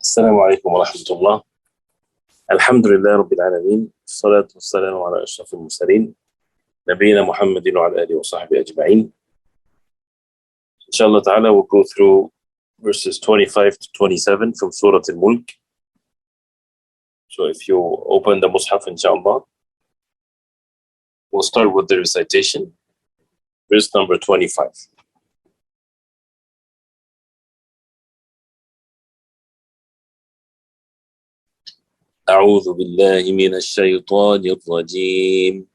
السلام عليكم ورحمة الله. الحمد لله رب العالمين، الصلاة والسلام على أشرف المرسلين نبينا محمد وعلى آله وصحبه أجمعين. Inshallah ta'ala, we'll go through verses 25 to 27 from Surah Al-Mulk. So if you open the Mus'haf, inshallah, we'll start with the recitation. Verse number 25. أعوذ بالله من الشيطان الرجيم.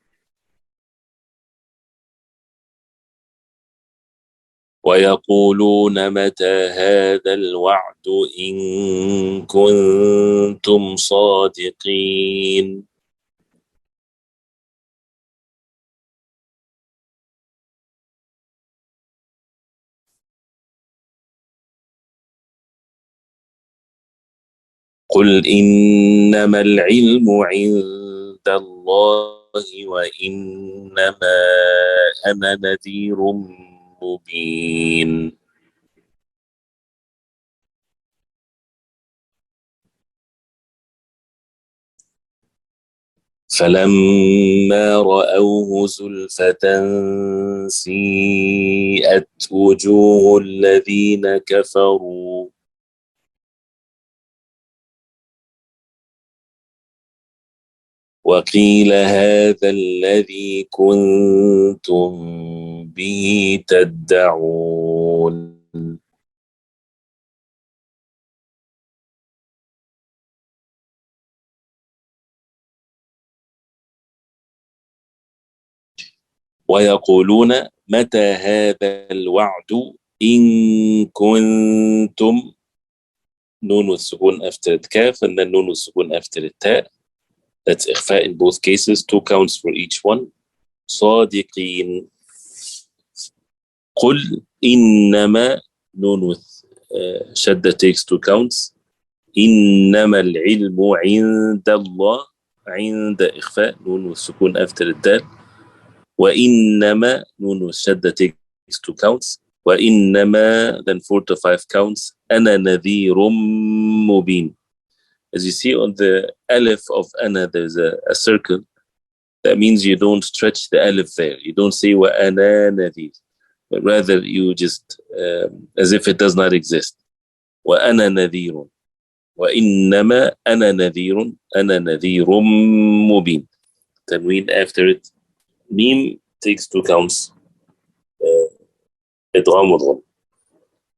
ويقولون متى هذا الوعد إن كنتم صادقين. قل إنما العلم عند الله وإنما أنا نذير مبين. فلما رأوه زلفة سيئت وجوه الذين كفروا وقيل هذا الذي كنتم به تدعون. ويقولون متى هذا الوعد إن كنتم. نون والسكون after الكاف and then نون والسكون after التاء. That's إخفاء in both cases, 2 counts for each one. صادقين. قل إنما نون with شدة takes 2 counts. إنما العلم عند الله. عند إخفاء نون والسكون after الدال. وإنما نون والشدة takes 2 counts. وإنما then 4 to 5 counts. أنا نذير مبين. As you see on the alif of ana, there's a circle. That means you don't stretch the alif there. You don't say wa ana nadhir, but rather you just as if it does not exist. Wa ana nadhirun. Wa innama ana nadhirun. Ana nadhirum mubin. Tanween after it. Mim takes 2 counts. Idgham wa dgham.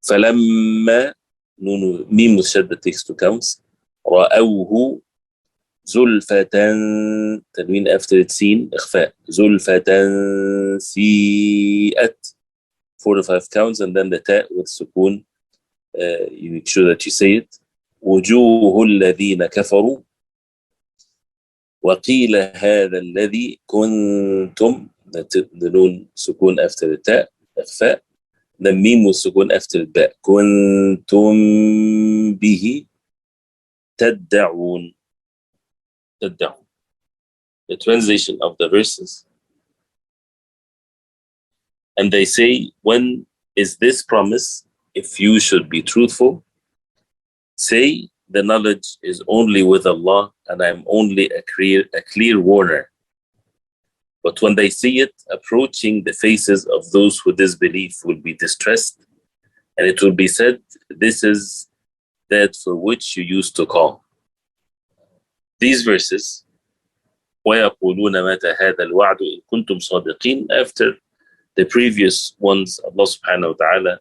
Falamma nun mim shadda takes 2 counts. رأوه زلفة تنوين after it سين إخفاء زلفة سيئت 4 to 5 counts and then the تاء with سكون you make sure that you say it. وجوه الذين كفروا وقيل هذا الذي كنتم the نون سكون after التاء إخفاء the ميم والسكون after الباء كنتم به تدعون. تدعون. The translation of the verses. And they say, when is this promise if you should be truthful? Say, the knowledge is only with Allah and I am only a clear warner. But when they see it approaching, the faces of those who disbelieve will be distressed, and it will be said, this is that for which you used to call. These verses, وَيَقُولُونَ مَتَى هَذَا الْوَعْدُ إِن كُنتُمْ صَادِقِينَ, after the previous ones, Allah subhanahu wa ta'ala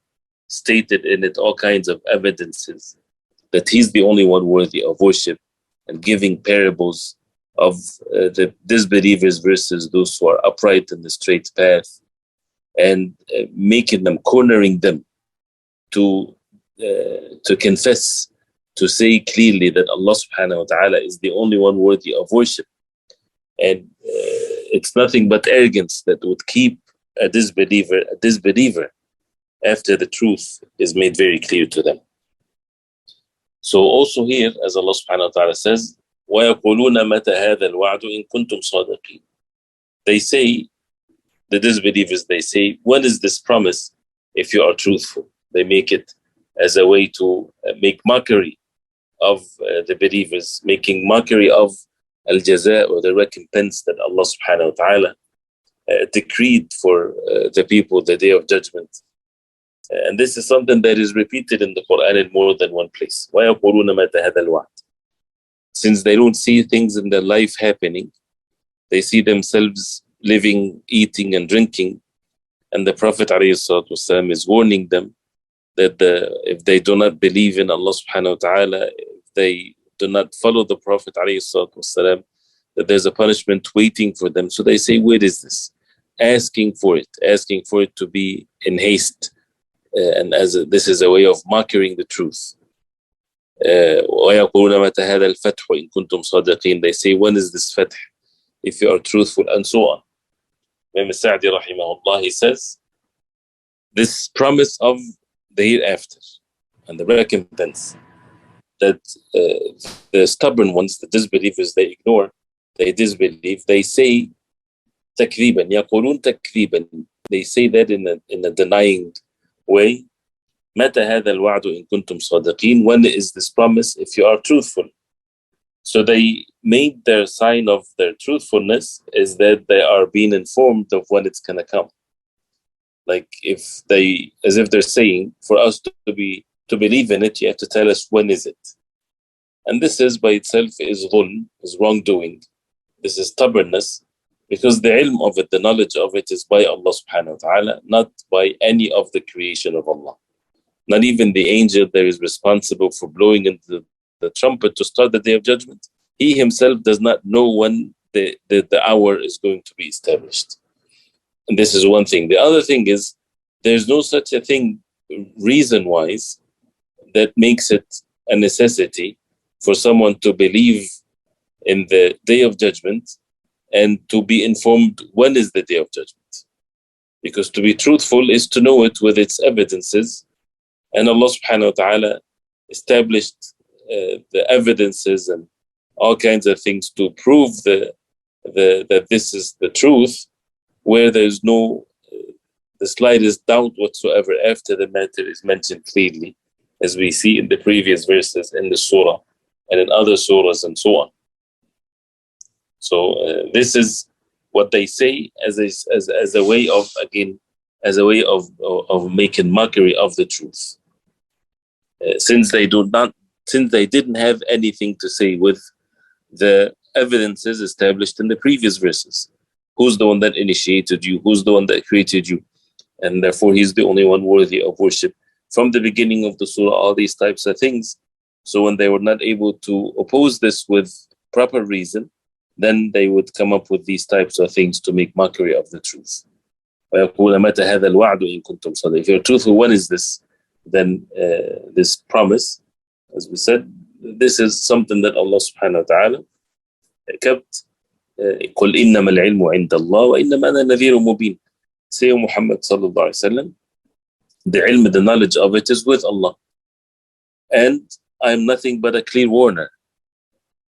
stated in it all kinds of evidences that He's the only one worthy of worship, and giving parables of the disbelievers versus those who are upright in the straight path, and cornering them to confess, to say clearly that Allah subhanahu wa ta'ala is the only one worthy of worship. And it's nothing but arrogance that would keep a disbeliever after the truth is made very clear to them. So also here, as Allah subhanahu wa ta'ala says, وَيَقُولُونَ مَتَى هَذَا الْوَعْدُ إِن كُنتُمْ صَادِقِينَ. They say, the disbelievers, they say, when is this promise if you are truthful? They make it as a way to make mockery of the believers, making mockery of al-jaza, or the recompense that Allah subhanahu wa ta'ala decreed for the people the day of judgment. And this is something that is repeated in the Quran in more than one place. وَيَقُولُونَ مَتَى هَذَا الْوَعْدُ. Since they don't see things in their life happening, they see themselves living, eating and drinking, and the Prophet ﷺ is warning them that if they do not believe in Allah subhanahu wa ta'ala, if they do not follow the Prophet ﷺ, that there's a punishment waiting for them. So they say, where is this? Asking for it to be in haste. And this is a way of mocking the truth. وَيَقُولُونَ مَتَى هَذَا الْفَتْحُ إِن كُنتُمْ صَادِقِينَ. They say, when is this fath, if you are truthful, and so on. Imam Sa'di rahimahullah, he says, this promise of the hereafter and the recompense that the stubborn ones, the disbelievers, they ignore, they disbelieve, they say takriban, yaqulun takriban, they say that in a denying way. متى هذا الوعد إن كنتم صادقين. When is this promise if you are truthful? So they made their sign of their truthfulness is that they are being informed of when it's going to come. Like as if they're saying, for us to believe in it, you have to tell us when is it. And this is by itself is dhulm, is wrongdoing. This is stubbornness, because the ilm of it, the knowledge of it, is by Allah subhanahu wa ta'ala, not by any of the creation of Allah. Not even the angel that is responsible for blowing into the trumpet to start the day of judgment. He himself does not know when the hour is going to be established. And this is one thing. The other thing is, there's no such a thing reason-wise that makes it a necessity for someone to believe in the day of judgment and to be informed when is the day of judgment. Because to be truthful is to know it with its evidences. And Allah subhanahu wa ta'ala established the evidences and all kinds of things to prove that this is the truth, where there's no the slightest doubt whatsoever after the matter is mentioned clearly, as we see in the previous verses in the surah and in other surahs and so on. So this is what they say as a way of, again, as a way of making mockery of the truth. Since they didn't have anything to say with the evidences established in the previous verses. Who's the one that initiated you? Who's the one that created you? And therefore, he's the only one worthy of worship. From the beginning of the surah, all these types of things. So when they were not able to oppose this with proper reason, then they would come up with these types of things to make mockery of the truth. If you're truthful, when is this? Then this promise, as we said, this is something that Allah subhanahu wa ta'ala kept. قُلْ إِنَّمَا الْعِلْمُ عِنْدَ اللَّهِ وَإِنَّمَا أَنَا نَذِيرٌ مُبِينٌ. Say, Muhammad sallallahu alayhi wa sallam, the ilm, the knowledge of it is with Allah. And I am nothing but a clear warner.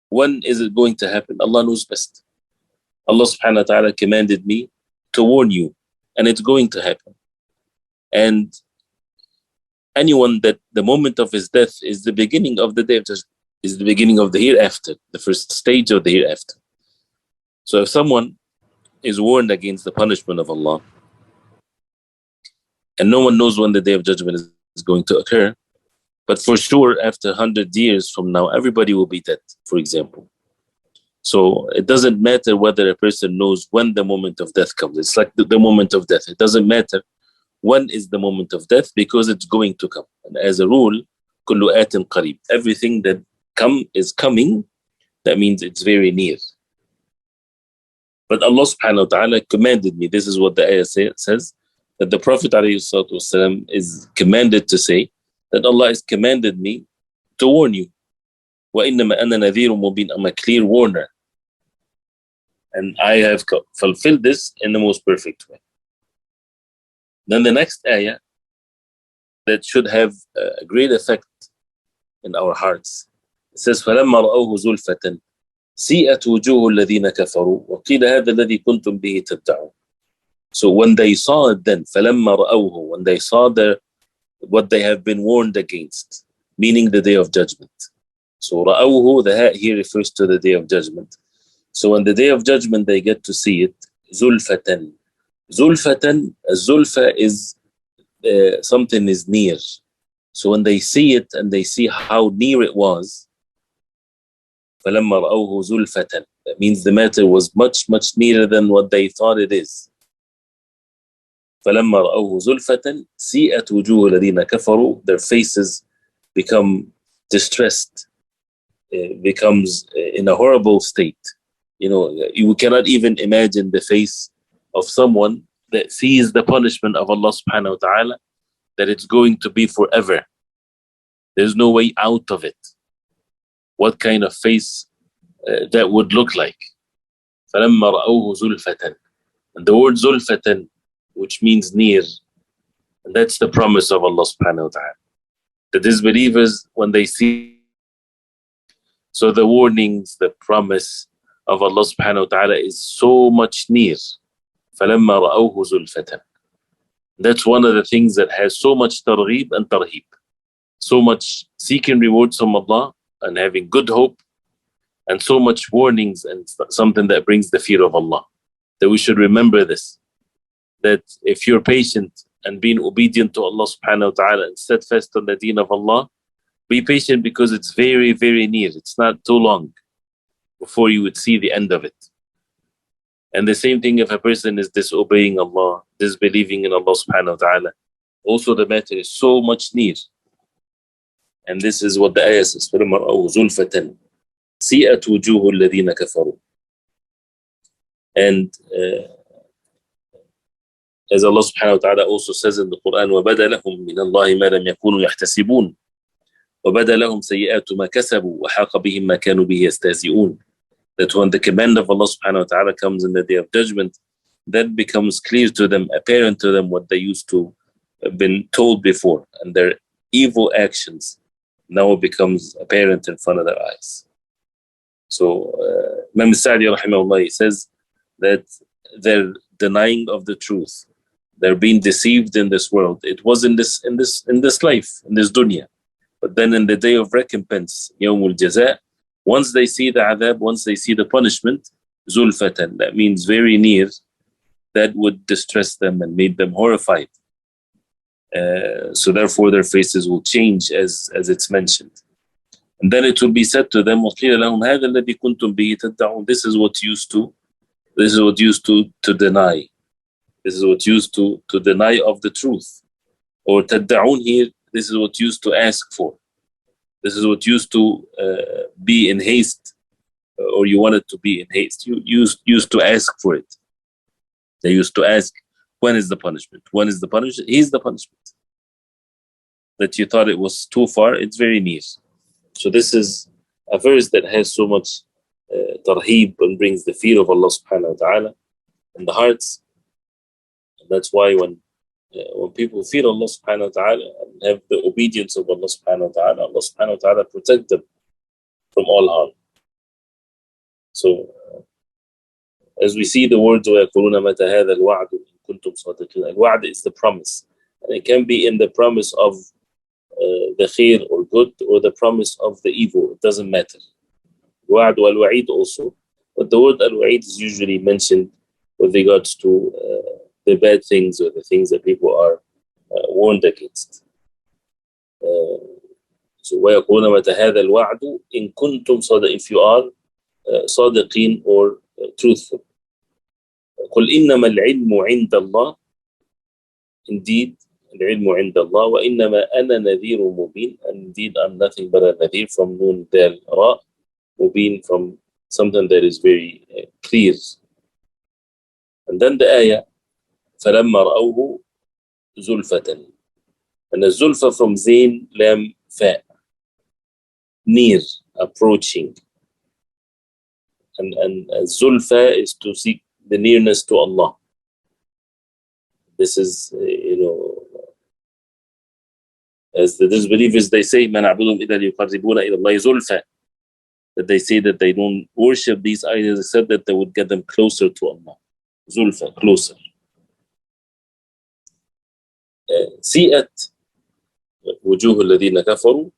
When is it going to happen? Allah knows best. Allah subhanahu wa ta'ala commanded me to warn you, and it's going to happen. And anyone that the moment of his death is the beginning of the day of judgment, is the beginning of the hereafter, the first stage of the hereafter. So if someone is warned against the punishment of Allah, and no one knows when the day of judgment is going to occur, but for sure after 100 years from now, everybody will be dead, for example. So it doesn't matter whether a person knows when the moment of death comes. It's like the moment of death. It doesn't matter when is the moment of death, because it's going to come. And as a rule, كُلُّ آتٍ قَرِيب. Everything that is coming, that means it's very near. But Allah subhanahu wa ta'ala commanded me, this is what the ayah says, that the Prophet ﷺ is commanded to say, that Allah has commanded me to warn you. وَإِنَّمَا أَنَا نَذِيرٌ مُبِينٌ. I'm a clear warner. And I have fulfilled this in the most perfect way. Then the next ayah that should have a great effect in our hearts. It says, فَلَمَّا رَأَوْهُ زُلْفَةً سِيئَتْ وُجُوهُ الَّذِينَ كَفَرُوا وَقِيلَ هَذَا الَّذِي كُنْتُمْ بِهِ تَدَّعُونَ. So when they saw it then, فَلَمَّا رَأَوْهُ, when they saw what they have been warned against, meaning the day of judgment. So رأوه, the ha here refers to the day of judgment. So on the day of judgment they get to see it. زُلْفَةً. Zulfatan, zulfa is something is near. So when they see it and they see how near it was, فَلَمَّا رَأَوْهُ زُلْفَةً, that means the matter was much, much nearer than what they thought it is. فَلَمَّا رَأَوْهُ زُلْفَةً سِيئَتْ وُجُوهُ الَّذِينَ كَفَرُوا, their faces become distressed, becomes in a horrible state. You know, you cannot even imagine the face of someone that sees the punishment of Allah subhanahu wa ta'ala, that it's going to be forever. There's no way out of it. What kind of face that would look like. فَلَمَّا رَأَوْهُ زُلْفَةً. And the word zulfatan, which means near, and that's the promise of Allah subhanahu wa ta'ala. The disbelievers, when they see, so the warnings, the promise of Allah subhanahu wa ta'ala is so much near. فَلَمَّا رَأَوْهُ زُلْفَةً. That's one of the things that has so much targhib and tarhib. So much seeking rewards from Allah and having good hope, and so much warnings, and something that brings the fear of Allah. That we should remember this, that if you're patient and being obedient to Allah subhanahu wa ta'ala and steadfast on the deen of Allah, be patient because it's very, very near. It's not too long before you would see the end of it. And the same thing if a person is disobeying Allah, disbelieving in Allah subhanahu wa ta'ala, also the matter is so much near. And this is what the ayah says, فَلَمَّا زُلْفَةً سِيئَتْ وُجُوهُ الَّذِينَ كَفَرُوا. And as Allah subhanahu wa ta'ala also says in the Quran, وَبَدَى لَهُم مِّنَ اللَّهِ مَا لَمْ يَكُونُوا يَحْتَسِبُونَ وَبَدَى لَهُمْ سَيِّئَاتُ مَا كَسَبُوا وَحَاقَ بِهِم مَّا كَانُوا بِهِ يَسْتَهْزِئُونَ. That when the command of Allah subhanahu wa ta'ala comes in the day of judgment, that becomes clear to them, apparent to them what they used to have been told before, and their evil actions now becomes apparent in front of their eyes. So Imam Sa'di rahimahullah, he says that their denying of the truth, they're being deceived in this world. It was in this life, in this dunya. But then in the day of recompense, Yawmul Jaza, once they see the adhab, once they see the punishment, zulfatan, that means very near, that would distress them and make them horrified. So therefore their faces will change as it's mentioned. And then it will be said to them, وَقِيلَ لَهُمْ هَذَا الَّذِي كُنْتُمْ بِهِ تَدَّعُونَ. This is what used to deny. This is what used to deny of the truth. Or تَدَّعُونَ here, this is what used to ask for. This is what used to be in haste, or you wanted to be in haste. You used to ask for it. They used to ask, when is the punishment? When is the punishment? Here's the punishment. That you thought it was too far, it's very near. So this is a verse that has so much tarheeb and brings the fear of Allah subhanahu wa ta'ala in the hearts. And that's why when people fear Allah subhanahu wa ta'ala and have the obedience of Allah subhanahu wa ta'ala, Allah subhanahu wa ta'ala protect them from all harm. So as we see the words وَيَقُولُونَ مَتَى هَذَا الْوَعْدُ إِن كُنْتُمْ صَادِقِينَ. Al-wa'd is the promise. And it can be in the promise of the khair or good, or the promise of the evil. It doesn't matter. Wa'd wal-wa'id also. But the word al-wa'id is usually mentioned with regards to the bad things or the things that people are warned against. So وَيَقُولُونَ مَتَى هَذَا الْوَعْدُ إِن كُنْتُمْ صَادِقِينَ, if you are صادقين or truthful. قُلْ إِنَّمَا الْعِلْمُ عِنْدَ اللَّهِ. Indeed, العلم عند الله وإنما أنا نذير مبين. And indeed I'm nothing but a nadhir, from noon del ra, mubin, from something that is very clear. And then the ayah فلما رأوه زلفة, and the zulfa from zain lam fa, near, approaching. And zulfa is to seek the nearness to Allah. This is as the disbelievers, they say, مَا نَعْبُدُهُمْ إِلَّا لِيُقَرِّبُونَ إِلَى اللَّهِ زُلْفًا, that they say that they don't worship these idols except that they would get them closer to Allah. Zulfa, closer. سِيئَتْ وُجُوهُ الَّذِينَ كَفَرُوا.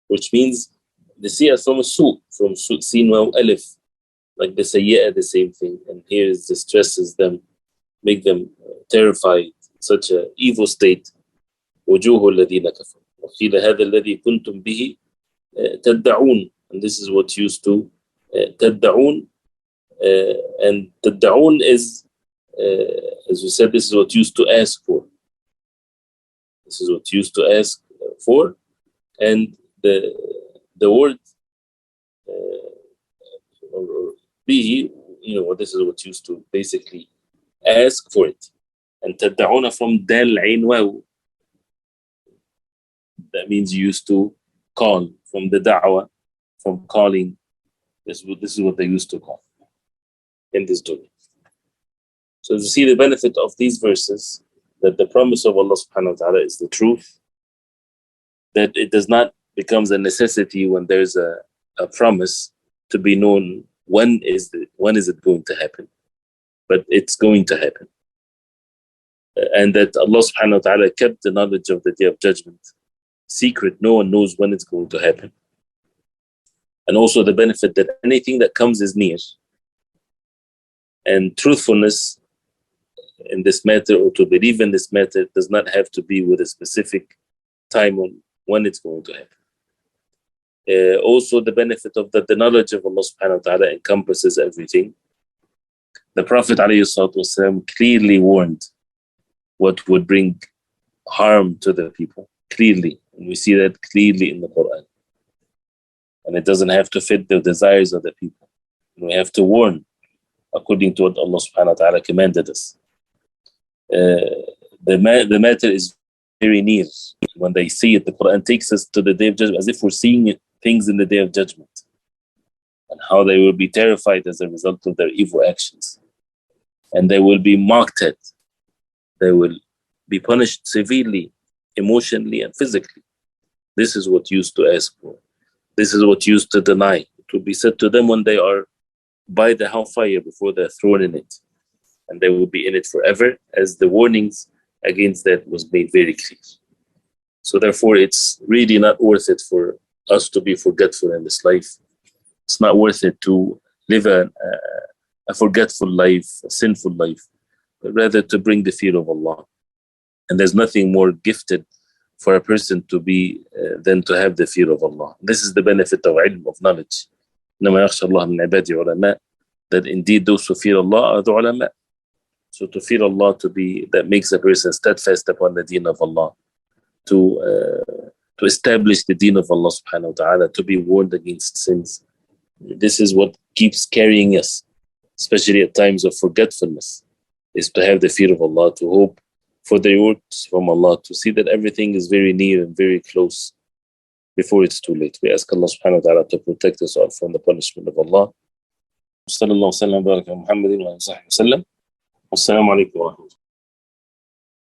which means the si'ah from a su, from sin wa alif, like the sayyi'ah, the same thing. And here is distresses them, make them terrified, such an evil state. وجوه الذين كفروا وقيل هذا الذي كنتم به تدعون, and this is what used to تدعون, and تدعون is as we said, this is what used to ask for. This is what used to ask for, and the word به, this is what used to basically ask for it. And تدعون from dal ain waw, that means you used to call, from the da'wah, from calling. This is what they used to call in this dunya. So you see the benefit of these verses, that the promise of Allah subhanahu wa ta'ala is the truth, that it does not becomes a necessity when there's a promise to be known when is it going to happen, but it's going to happen. And that Allah subhanahu wa ta'ala kept the knowledge of the Day of Judgment secret. No one knows when it's going to happen. And also the benefit that anything that comes is near. And truthfulness in this matter, or to believe in this matter, does not have to be with a specific time on when it's going to happen. Also the benefit of that the knowledge of Allah subhanahu wa ta'ala encompasses everything. The Prophet ﷺ clearly warned what would bring harm to the people, clearly. And we see that clearly in the Quran. And it doesn't have to fit the desires of the people. We have to warn according to what Allah subhanahu wa ta'ala commanded us. The matter is very near. When they see it, the Quran takes us to the Day of Judgment as if we're seeing things in the Day of Judgment, and how they will be terrified as a result of their evil actions. And they will be mocked at. They will be punished severely, emotionally and physically. This is what used to ask for. This is what used to deny. It will be said to them when they are by the hellfire before they're thrown in it. And they will be in it forever, as the warnings against that was made very clear. So therefore, it's really not worth it for us to be forgetful in this life. It's not worth it to live a forgetful life, a sinful life, but rather to bring the fear of Allah. And there's nothing more gifted for a person to be than to have the fear of Allah. This is the benefit of ilm, of knowledge. إنما يخشى الله من عباده علماء, that indeed those who fear Allah are the ulama. So to fear Allah, that makes a person steadfast upon the deen of Allah, to establish the deen of Allah subhanahu wa ta'ala, to be warned against sins. This is what keeps carrying us, especially at times of forgetfulness, is to have the fear of Allah, to hope for the rewards from Allah, to see that everything is very near and very close before it's too late. We ask Allah subhanahu wa ta'ala to protect us all from the punishment of Allah. Sallallahu alaihi wa sallam, wa baraka Muhammadin wa alihi wa sallam. Wassalamu alaikum wa rahmatullahi.